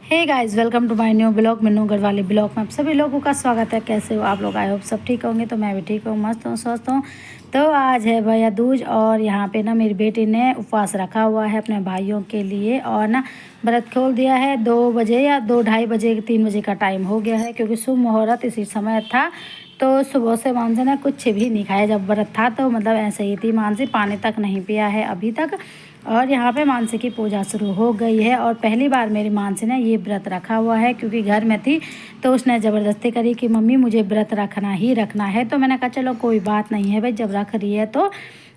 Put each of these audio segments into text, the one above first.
Hey guys, welcome to my new blog. Minnu Garhwali blog में आप सभी लोगों का स्वागत है। कैसे हो आप लोग? आई होप सब ठीक होंगे। तो मैं भी ठीक हूँ, मस्त हूँ, स्वस्थ हूँ। तो आज है भैया दूज और यहाँ पे ना मेरी बेटी ने उपवास रखा हुआ है अपने भाइयों के लिए और ना व्रत खोल दिया है 2 बजे या 2-2:30 बजे 3 बजे का टाइम हो गया है, क्योंकि शुभ मुहूर्त इसी समय था। तो सुबह से मानसी ने कुछ भी नहीं खाया। जब व्रत था तो मतलब ऐसे ही थी, मानसी पानी तक नहीं पिया है अभी तक। और यहाँ पे मानसी की पूजा शुरू हो गई है और पहली बार मेरी मानसी ने ये व्रत रखा हुआ है, क्योंकि घर में थी तो उसने ज़बरदस्ती करी कि मम्मी मुझे व्रत रखना ही रखना है। तो मैंने कहा चलो कोई बात नहीं है भाई, जब रख रही है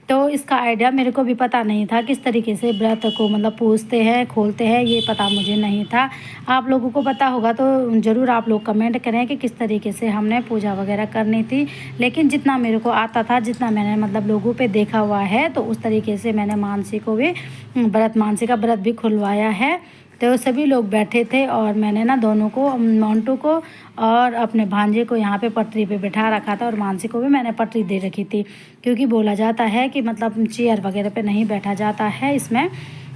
तो इसका आइडिया मेरे को भी पता नहीं था किस तरीके से व्रत को मतलब पूजते हैं, खोलते हैं, ये पता मुझे नहीं था। आप लोगों को पता होगा तो ज़रूर आप लोग कमेंट करें कि किस तरीके से हमने पूजा वगैरह करनी थी। लेकिन जितना मेरे को आता था, जितना मैंने मतलब लोगों पे देखा हुआ है, तो उस तरीके से मैंने मानसी को भी मानसी का व्रत भी खुलवाया है। तो सभी लोग बैठे थे और मैंने ना दोनों को, मोंटू को और अपने भांजे को यहाँ पे पटरी पे बिठा रखा था और मानसी को भी मैंने पटरी दे रखी थी, क्योंकि बोला जाता है कि मतलब चेयर वगैरह पे नहीं बैठा जाता है इसमें।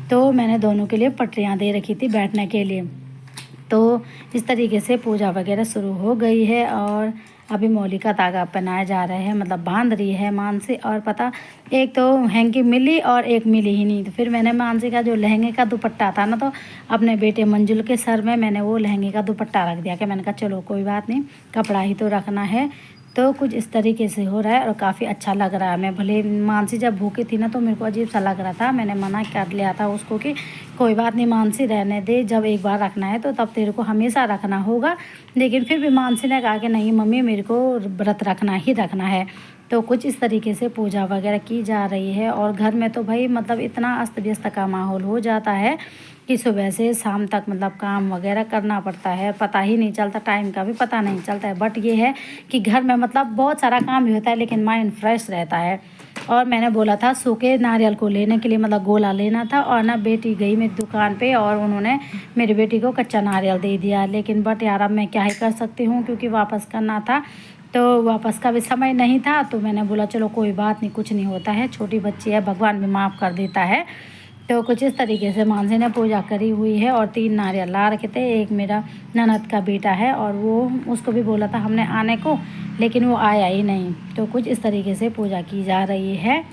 तो मैंने दोनों के लिए पटरियाँ दे रखी थी बैठने के लिए। तो इस तरीके से पूजा वगैरह शुरू हो गई है और अभी मौली का धागा पहनाया जा रहा है, मतलब बांध रही है मानसी। और पता, एक तो हैंकी मिली और एक मिली ही नहीं। तो फिर मैंने मानसी का जो लहंगे का दुपट्टा था ना, तो अपने बेटे मंजुल के सर में मैंने वो लहंगे का दुपट्टा रख दिया कि मैंने कहा चलो कोई बात नहीं, कपड़ा ही तो रखना है। तो कुछ इस तरीके से हो रहा है और काफ़ी अच्छा लग रहा है। मैं भले मानसी जब भूखी थी ना तो मेरे को अजीब सा लग रहा था, मैंने मना कर लिया था उसको कि कोई बात नहीं मानसी, रहने दे, जब एक बार रखना है तो तब तेरे को हमेशा रखना होगा। लेकिन फिर भी मानसी ने कहा कि नहीं मम्मी, मेरे को व्रत रखना ही रखना है। तो कुछ इस तरीके से पूजा वगैरह की जा रही है और घर में तो भाई मतलब इतना अस्त व्यस्त का माहौल हो जाता है कि सुबह से शाम तक मतलब काम वगैरह करना पड़ता है, पता ही नहीं चलता, टाइम का भी पता नहीं चलता है। बट ये है कि घर में मतलब बहुत सारा काम भी होता है लेकिन माइंड फ्रेश रहता है। और मैंने बोला था सूखे नारियल को लेने के लिए, मतलब गोला लेना था, और ना बेटी गई मेरी दुकान पे और उन्होंने मेरी बेटी को कच्चा नारियल दे दिया। लेकिन बट यार अब मैं क्या ही कर सकती हूँ, क्योंकि वापस करना था तो वापस का भी समय नहीं था। तो मैंने बोला चलो कोई बात नहीं, कुछ नहीं होता है, छोटी बच्ची है, भगवान भी माफ़ कर देता है। तो कुछ इस तरीके से मानसी ने पूजा करी हुई है और 3 नारियल ला रखे थे। एक मेरा ननद का बेटा है और वो, उसको भी बोला था हमने आने को, लेकिन वो आया ही नहीं। तो कुछ इस तरीके से पूजा की जा रही है।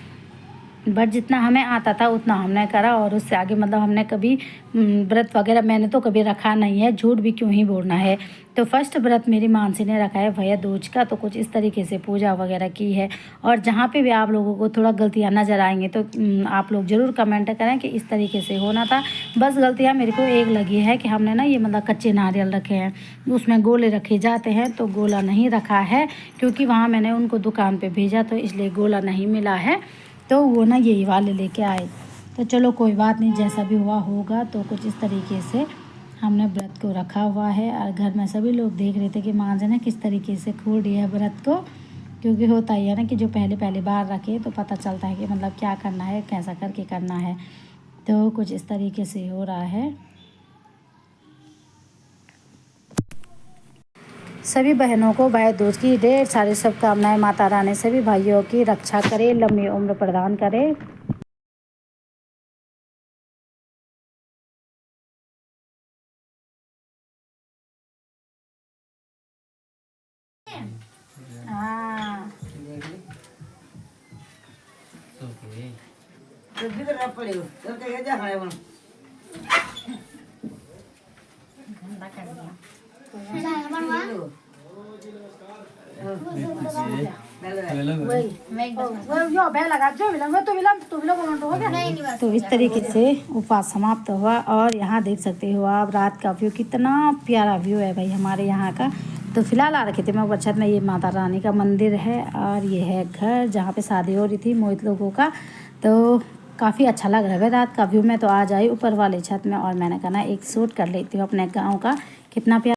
बट जितना हमें आता था उतना हमने करा और उससे आगे मतलब हमने कभी व्रत वगैरह मैंने तो कभी रखा नहीं है, झूठ भी क्यों ही बोलना है। तो फर्स्ट व्रत मेरी मानसी ने रखा है भैया दूज का। तो कुछ इस तरीके से पूजा वगैरह की है। और जहाँ पे भी आप लोगों को थोड़ा गलतियाँ नज़र आएंगे तो आप लोग ज़रूर कमेंट करें कि इस तरीके से होना था। बस गलतियाँ मेरे को एक लगी है कि हमने ना ये मतलब कच्चे नारियल रखे हैं, उसमें गोले रखे जाते हैं, तो गोला नहीं रखा है, क्योंकि वहाँ मैंने उनको दुकान पर भेजा तो इसलिए गोला नहीं मिला है। तो वो ना यही वाले लेके आए। तो चलो कोई बात नहीं, जैसा भी हुआ होगा। तो कुछ इस तरीके से हमने व्रत को रखा हुआ है और घर में सभी लोग देख रहे थे कि माँ जी ने किस तरीके से खोल दिया है व्रत को, क्योंकि होता ही है ना कि जो पहली बार रखे तो पता चलता है कि मतलब क्या करना है, कैसा करके करना है। तो कुछ इस तरीके से हो रहा है। सभी बहनों को भाई दूज की ढेर सारी शुभकामनाएं। माता रानी सभी भाइयों की रक्षा करे, लंबी उम्र प्रदान करे। हाँ ठंडा कर दिया। तो इस तरीके से उपवास समाप्त हुआ और यहाँ देख सकते हो आप रात का व्यू, कितना प्यारा व्यू है भाई हमारे यहाँ का। तो फिलहाल आ रखे थे मैं ऊपर छत में। ये माता रानी का मंदिर है और ये है घर जहाँ पे शादी हो रही थी मोहित लोगों का। तो काफ़ी अच्छा लग रहा है रात का व्यू में। तो आज आई ऊपर वाले छत में और मैंने कहा ना एक शूट कर लेती हूँ अपने गाँव का, कितना प्यारा